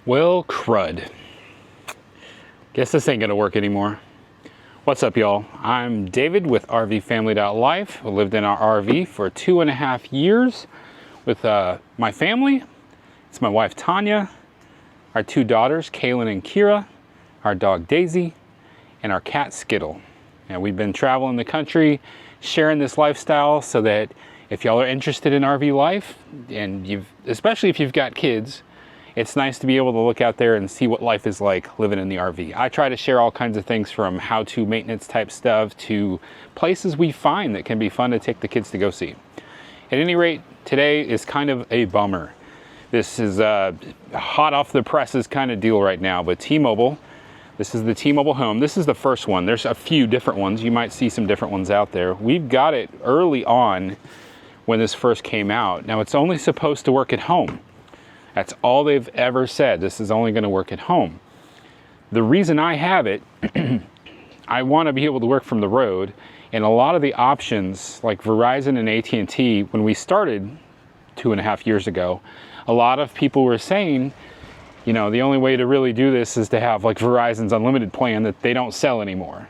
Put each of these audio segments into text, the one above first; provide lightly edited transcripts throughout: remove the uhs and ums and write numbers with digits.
Well, crud. Guess this ain't gonna work anymore. What's up, y'all? I'm David with RV Family.Life. We lived in our RV for 2.5 years with my family. It's my wife, Tanya, our 2 daughters, Kaylin and Kira, our dog, Daisy, and our cat, Skittle. And we've been traveling the country, sharing this lifestyle so that if y'all are interested in RV life, and especially if you've got kids, it's nice to be able to look out there and see what life is like living in the RV. I try to share all kinds of things from how-to maintenance type stuff to places we find that can be fun to take the kids to go see. At any rate, today is kind of a bummer. This is a hot off the presses kind of deal right now, but T-Mobile, this is the T-Mobile Home. This is the first one. There's a few different ones. You might see some different ones out there. We've got it early on when this first came out. Now, it's only supposed to work at home. That's all they've ever said. This is only going to work at home. The reason I have it, I want to be able to work from the road, and a lot of the options like Verizon and AT&T, when we started 2.5 years ago, a lot of people were saying, you know, the only way to really do this is to have like Verizon's unlimited plan that they don't sell anymore.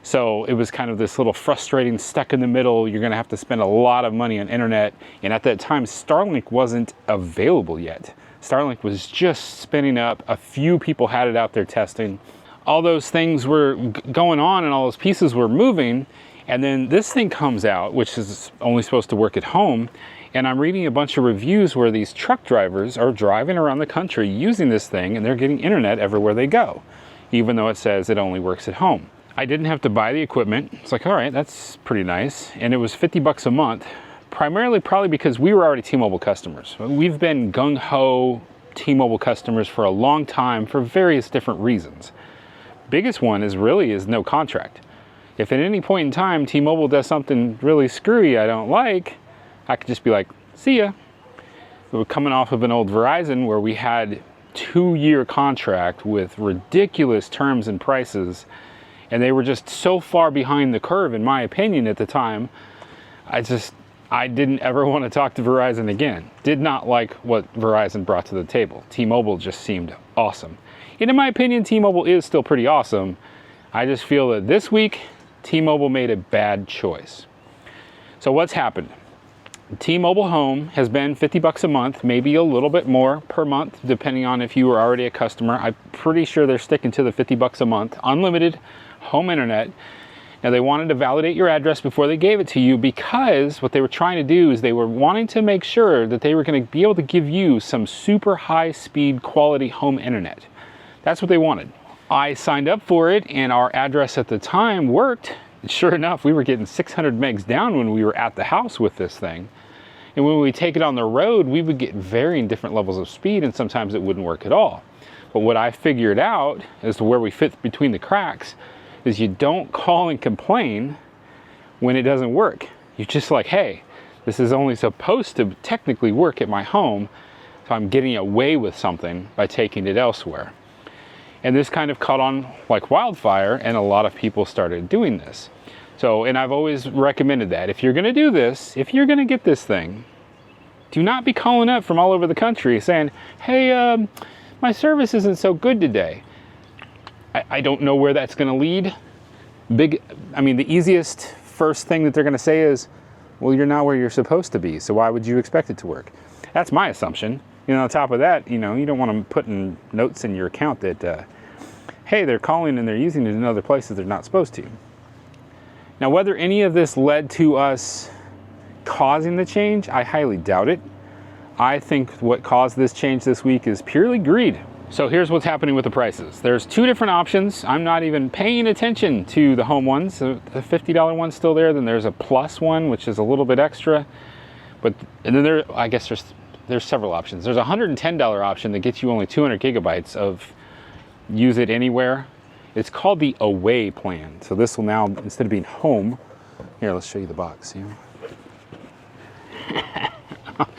So it was kind of this little frustrating stuck in the middle. You're going to have to spend a lot of money on internet. And at that time, Starlink wasn't available yet. Starlink was just spinning up. A few people had it out there testing. All those things were going on and all those pieces were moving. And then this thing comes out, which is only supposed to work at home. And I'm reading a bunch of reviews where these truck drivers are driving around the country using this thing and they're getting internet everywhere they go, even though it says it only works at home. I didn't have to buy the equipment. It's like, all right, that's pretty nice. And it was $50 a month, primarily probably because we were already T-Mobile customers. We've been gung-ho T-Mobile customers for a long time for various different reasons. Biggest one is no contract. If at any point in time T-Mobile does something really screwy I don't like, I could just be like, see ya. We were coming off of an old Verizon where we had 2-year contract with ridiculous terms and prices, and they were just so far behind the curve, in my opinion, at the time. I didn't ever want to talk to Verizon again. Did not like what Verizon brought to the table. T-Mobile just seemed awesome. And in my opinion, T-Mobile is still pretty awesome. I just feel that this week, T-Mobile made a bad choice. So what's happened? T-Mobile Home has been $50 a month, maybe a little bit more per month, depending on if you were already a customer. I'm pretty sure they're sticking to the $50 a month, unlimited home internet. Now, they wanted to validate your address before they gave it to you because what they were trying to do is they were wanting to make sure that they were going to be able to give you some super high speed quality home internet. That's what they wanted. I signed up for it and our address at the time worked. Sure enough, we were getting 600 megs down when we were at the house with this thing. And when we take it on the road, we would get varying different levels of speed and sometimes it wouldn't work at all. But what I figured out as to where we fit between the cracks is you don't call and complain when it doesn't work. You're just like, hey, this is only supposed to technically work at my home, so I'm getting away with something by taking it elsewhere. And this kind of caught on like wildfire, and a lot of people started doing this. So, and I've always recommended that if you're gonna do this, if you're gonna get this thing, do not be calling up from all over the country saying, hey, my service isn't so good today. I don't know where that's gonna lead. The easiest first thing that they're gonna say is, well, you're not where you're supposed to be, so why would you expect it to work? That's my assumption. You know, on top of that, you don't want them putting notes in your account that, hey, they're calling and they're using it in other places they're not supposed to. Now, whether any of this led to us causing the change, I highly doubt it. I think what caused this change this week is purely greed. So here's what's happening with the prices. There's 2 different options. I'm not even paying attention to the home ones. So the $50 one's still there. Then there's a plus one, which is a little bit extra. And then I guess there's several options. There's a $110 option that gets you only 200 gigabytes of use it anywhere. It's called the Away plan. So this will now, instead of being home, here, let's show you the box.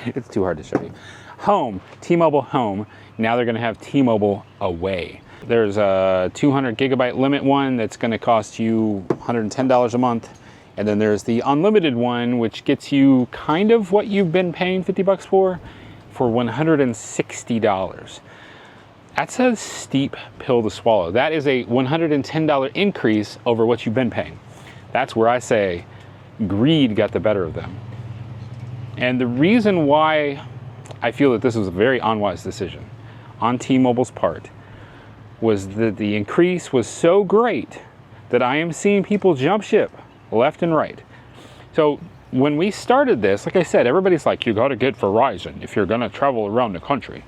It's too hard to show you. Home, T-Mobile Home. Now they're going to have T-Mobile Away. There's a 200 gigabyte limit one that's going to cost you $110 a month. And then there's the unlimited one, which gets you kind of what you've been paying $50 for $160. That's a steep pill to swallow. That is a $110 increase over what you've been paying. That's where I say greed got the better of them. And the reason why I feel that this was a very unwise decision on T-Mobile's part was that the increase was so great that I am seeing people jump ship left and right. So when we started this, like I said, everybody's like, you gotta get Verizon if you're gonna travel around the country.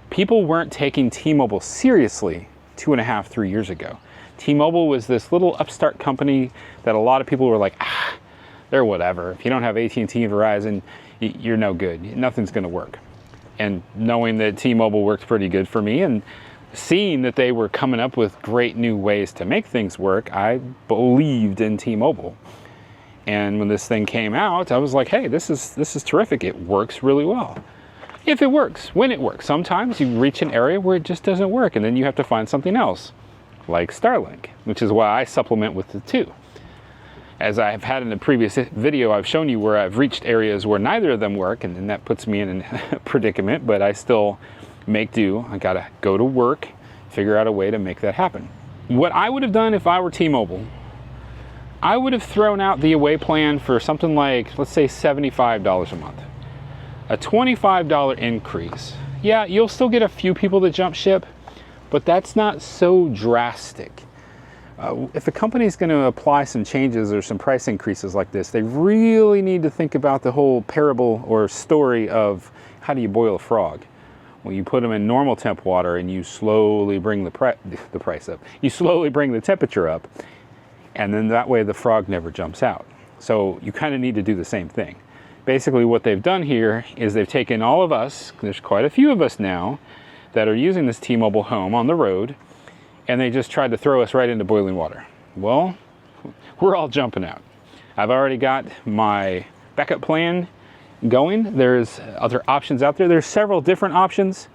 People weren't taking T-Mobile seriously 2.5, 3 years ago. T-Mobile was this little upstart company that a lot of people were like, they're whatever. If you don't have AT&T and Verizon, you're no good. Nothing's gonna work. And knowing that T-Mobile worked pretty good for me and seeing that they were coming up with great new ways to make things work, I believed in T-Mobile. And when this thing came out, I was like, hey, this is terrific. It works really well. If it works, when it works. Sometimes you reach an area where it just doesn't work, and then you have to find something else, like Starlink, which is why I supplement with the two. As I've had in the previous video, I've shown you where I've reached areas where neither of them work, and then that puts me in a predicament, but I still make do. I gotta go to work, figure out a way to make that happen. What I would have done if I were T-Mobile, I would have thrown out the away plan for something like, let's say $75 a month. A $25 increase. Yeah, you'll still get a few people that jump ship, but that's not so drastic. If a company is going to apply some changes or some price increases like this, they really need to think about the whole parable or story of how do you boil a frog? Well, you put them in normal temp water and you slowly bring the price up. You slowly bring the temperature up, and then that way the frog never jumps out. So you kind of need to do the same thing. Basically what they've done here is they've taken all of us, there's quite a few of us now, that are using this T-Mobile home on the road, and they just tried to throw us right into boiling water. Well, we're all jumping out. I've already got my backup plan going. There's other options out there. There's several different options.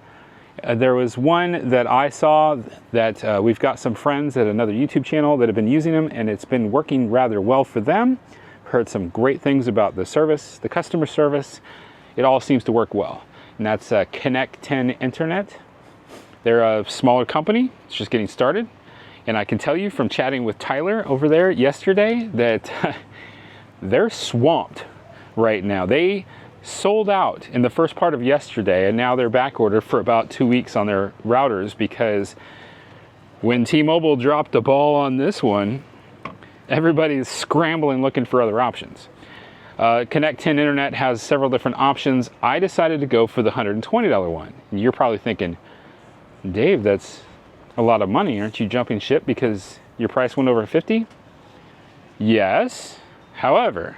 There was one that I saw that we've got some friends at another YouTube channel that have been using them, and it's been working rather well for them. Heard some great things about the service, the customer service. It all seems to work well. And that's Connect 10 Internet. They're a smaller company. It's just getting started. And I can tell you from chatting with Tyler over there yesterday that they're swamped right now. They sold out in the first part of yesterday, and now they're back ordered for about 2 weeks on their routers, because when T-Mobile dropped the ball on this one, everybody's scrambling looking for other options. Connect 10 Internet has several different options. I decided to go for the $120 one. And you're probably thinking, Dave, that's a lot of money. Aren't you jumping ship because your price went over 50? Yes. However,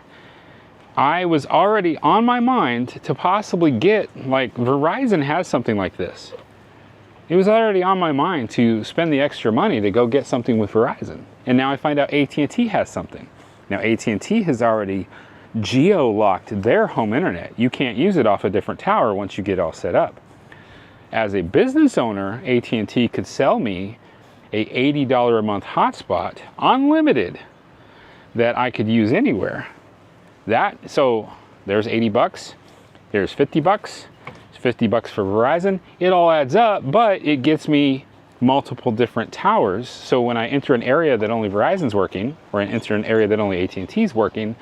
I was already on my mind to possibly get, like, Verizon has something like this. It was already on my mind to spend the extra money to go get something with Verizon. And now I find out AT&T has something. Now AT&T has already geo-locked their home internet. You can't use it off a different tower once you get all set up. As a business owner, AT&T could sell me a $80 a month hotspot, unlimited, that I could use anywhere. So there's 80 bucks, there's 50 bucks, it's 50 bucks for Verizon. It all adds up, but it gets me multiple different towers. So when I enter an area that only Verizon's working, or I enter an area that only AT&T's working,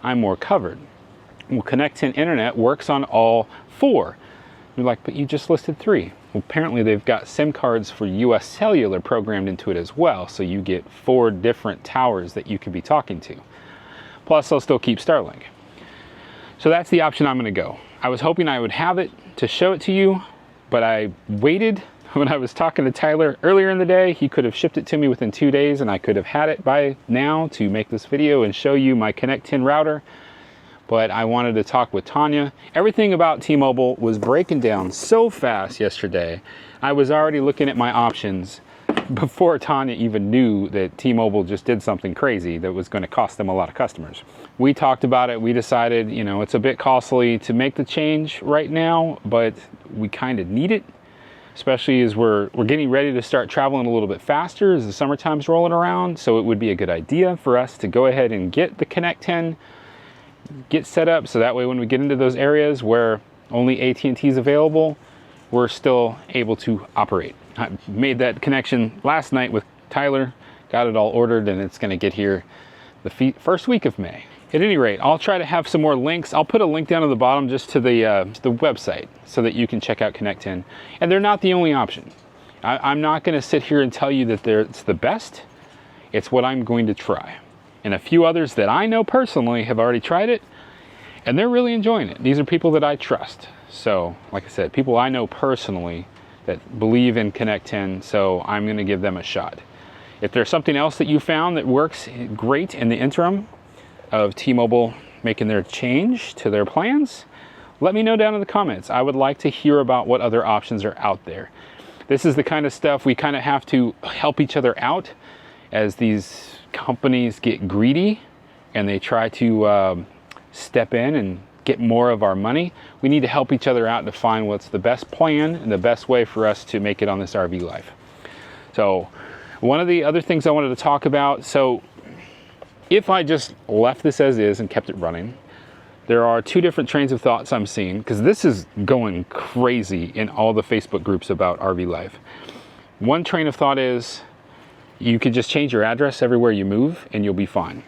I'm more covered. Well, Connect 10 Internet works on all four. You're like, but you just listed 3. Well, apparently they've got SIM cards for US Cellular programmed into it as well, so you get 4 different towers that you could be talking to. Plus, they'll still keep Starlink. So that's the option I'm gonna go. I was hoping I would have it to show it to you, but I waited. When I was talking to Tyler earlier in the day, he could have shipped it to me within 2 days, and I could have had it by now to make this video and show you my Connect 10 router. But I wanted to talk with Tanya. Everything about T-Mobile was breaking down so fast yesterday. I was already looking at my options before Tanya even knew that T-Mobile just did something crazy that was going to cost them a lot of customers. We talked about it. We decided, you know, it's a bit costly to make the change right now, but we kind of need it, especially as we're getting ready to start traveling a little bit faster as the summertime's rolling around. So it would be a good idea for us to go ahead and get the Connect 10, get set up, so that way when we get into those areas where only AT&T is available, we're still able to operate. I made that connection last night with Tyler, got it all ordered, and it's going to get here the first week of May. At any rate, I'll try to have some more links. I'll put a link down at the bottom just to the website so that you can check out Connect 10. And they're not the only option. I'm not going to sit here and tell you that it's the best. It's what I'm going to try. And a few others that I know personally have already tried it, and they're really enjoying it. These are people that I trust. So, like I said, people I know personally that believe in Connect 10, so I'm going to give them a shot. If there's something else that you found that works great in the interim of T-Mobile making their change to their plans, let me know down in the comments. I would like to hear about what other options are out there. This is the kind of stuff we kind of have to help each other out as these companies get greedy and they try to step in and get more of our money. We need to help each other out to find what's the best plan and the best way for us to make it on this RV life. So one of the other things I wanted to talk about, so if I just left this as is and kept it running, there are two different trains of thoughts I'm seeing, because this is going crazy in all the Facebook groups about RV life. One train of thought is you could just change your address everywhere you move and you'll be fine.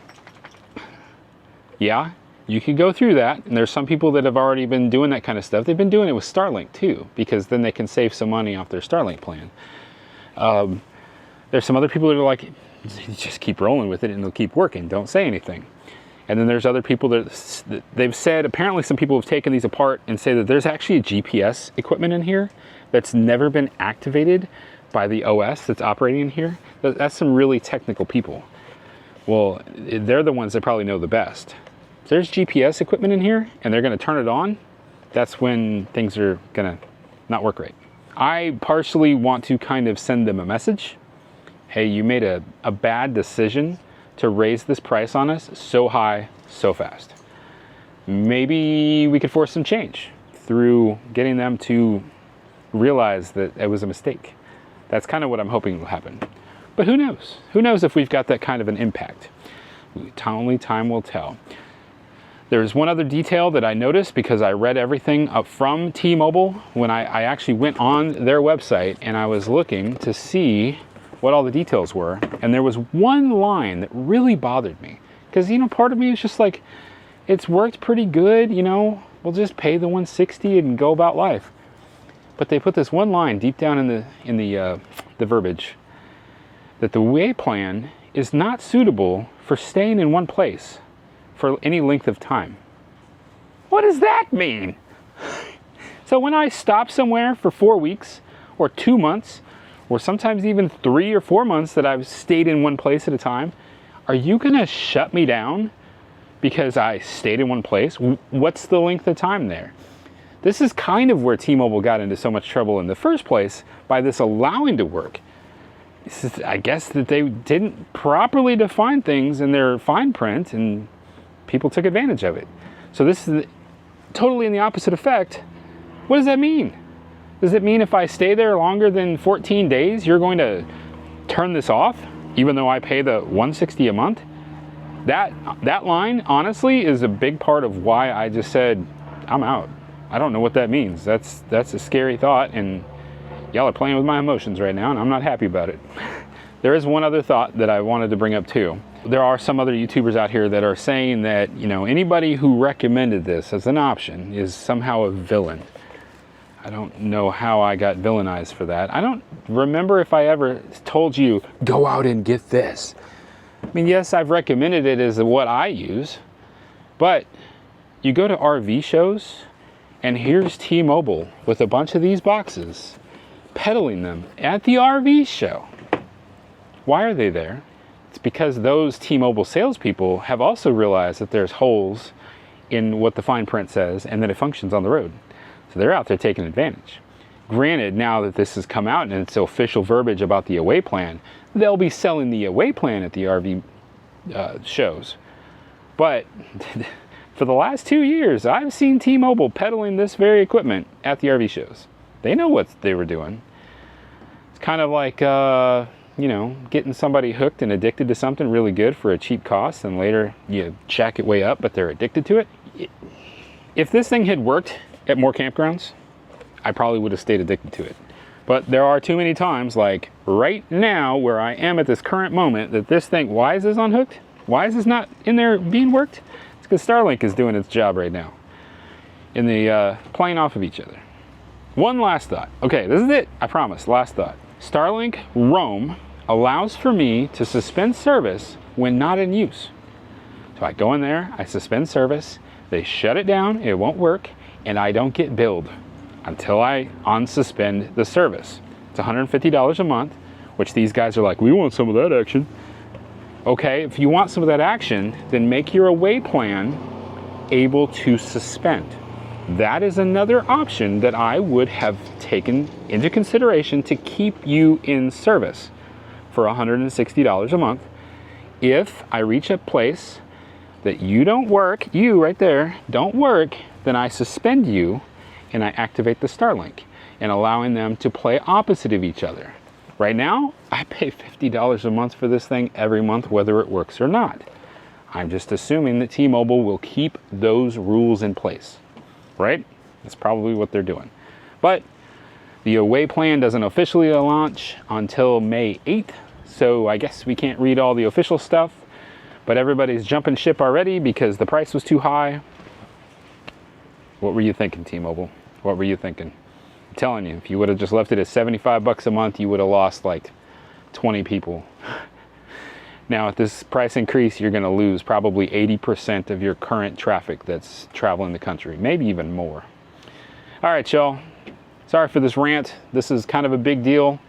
Yeah, you could go through that, and there's some people that have already been doing that kind of stuff. They've been doing it with Starlink too, because then they can save some money off their Starlink plan. There's some other people that are like, just keep rolling with it and it'll keep working, don't say anything. And then there's other people that they've said, apparently some people have taken these apart and say that there's actually a GPS equipment in here that's never been activated by the OS that's operating in here. That's some really technical people. Well, they're the ones that probably know the best. If there's GPS equipment in here and they're going to turn it on, that's when things are going to not work right. I partially want to kind of send them a message. Hey, you made a bad decision to raise this price on us so high, so fast. Maybe we could force some change through getting them to realize that it was a mistake. That's kind of what I'm hoping will happen. But who knows? Who knows if we've got that kind of an impact? Only time will tell. There's one other detail that I noticed because I read everything up from T-Mobile when I actually went on their website and I was looking to see what all the details were. And there was one line that really bothered me. Because, part of me is just like, it's worked pretty good, we'll just pay the $160 and go about life. But they put this one line deep down in the verbiage that the away plan is not suitable for staying in one place for any length of time. What does that mean? So when I stop somewhere for 4 weeks or 2 months, or sometimes even 3 or 4 months that I've stayed in one place at a time, are you gonna shut me down because I stayed in one place? What's the length of time there? This is kind of where T-Mobile got into so much trouble in the first place by this allowing to work. I guess that they didn't properly define things in their fine print and people took advantage of it. So this is totally in the opposite effect. What does that mean? Does it mean if I stay there longer than 14 days, you're going to turn this off, even though I pay the $160 a month? That line, honestly, is a big part of why I just said, I'm out. I don't know what that means. That's a scary thought, and y'all are playing with my emotions right now, and I'm not happy about it. There is one other thought that I wanted to bring up too. There are some other YouTubers out here that are saying that, anybody who recommended this as an option is somehow a villain. I don't know how I got villainized for that. I don't remember if I ever told you, go out and get this. I mean, yes, I've recommended it as what I use, but you go to RV shows and here's T-Mobile with a bunch of these boxes, peddling them at the RV show. Why are they there? It's because those T-Mobile salespeople have also realized that there's holes in what the fine print says and that it functions on the road. So they're out there taking advantage. Granted, now that this has come out and it's official verbiage about the away plan, they'll be selling the away plan at the RV shows. But for the last 2 years, I've seen T-Mobile peddling this very equipment at the RV shows. They know what they were doing. It's kind of like, getting somebody hooked and addicted to something really good for a cheap cost, and later you jack it way up, but they're addicted to it. If this thing had worked at more campgrounds, I probably would have stayed addicted to it. But there are too many times, like right now where I am at this current moment, that this thing, why is this unhooked? Why is this not in there being worked? It's because Starlink is doing its job right now. In the playing off of each other. One last thought. Okay, this is it. I promise. Last thought. Starlink Roam allows for me to suspend service when not in use. So I go in there, I suspend service, they shut it down, it won't work, and I don't get billed until I unsuspend the service. It's $150 a month, which these guys are like, we want some of that action. Okay, if you want some of that action, then make your away plan able to suspend. That is another option that I would have taken into consideration to keep you in service for $160 a month. If I reach a place that you don't work, you right there, don't work, then I suspend you and I activate the Starlink and allowing them to play opposite of each other. Right now, I pay $50 a month for this thing every month, whether it works or not. I'm just assuming that T-Mobile will keep those rules in place, right? That's probably what they're doing. But the away plan doesn't officially launch until May 8th, so I guess we can't read all the official stuff, but everybody's jumping ship already because the price was too high. What were you thinking, T-Mobile? What were you thinking? I'm telling you, if you would have just left it at 75 bucks a month, you would have lost like 20 people. Now at this price increase, you're gonna lose probably 80% of your current traffic that's traveling the country, maybe even more. All right, y'all. Sorry for this rant. This is kind of a big deal.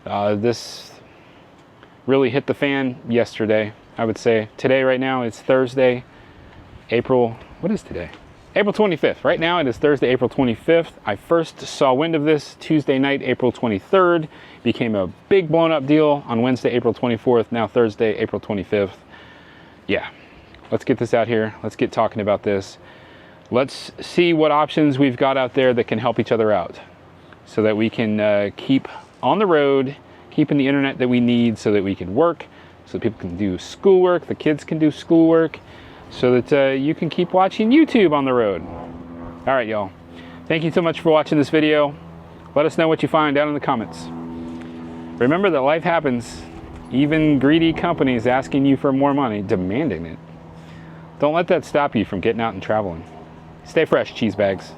This really hit the fan yesterday, I would say. Today, right now, it's Thursday, what is today? April 25th. Right now, it is Thursday, April 25th. I first saw wind of this Tuesday night, April 23rd. Became a big blown up deal on Wednesday, April 24th. Now Thursday, April 25th. Yeah, let's get this out here. Let's get talking about this. Let's see what options we've got out there that can help each other out so that we can keep on the road, keeping the internet that we need so that we can work, so that people can do schoolwork, the kids can do schoolwork, so that you can keep watching YouTube on the road. All right, y'all. Thank you so much for watching this video. Let us know what you find down in the comments. Remember that life happens. Even greedy companies asking you for more money, demanding it. Don't let that stop you from getting out and traveling. Stay fresh, cheese bags.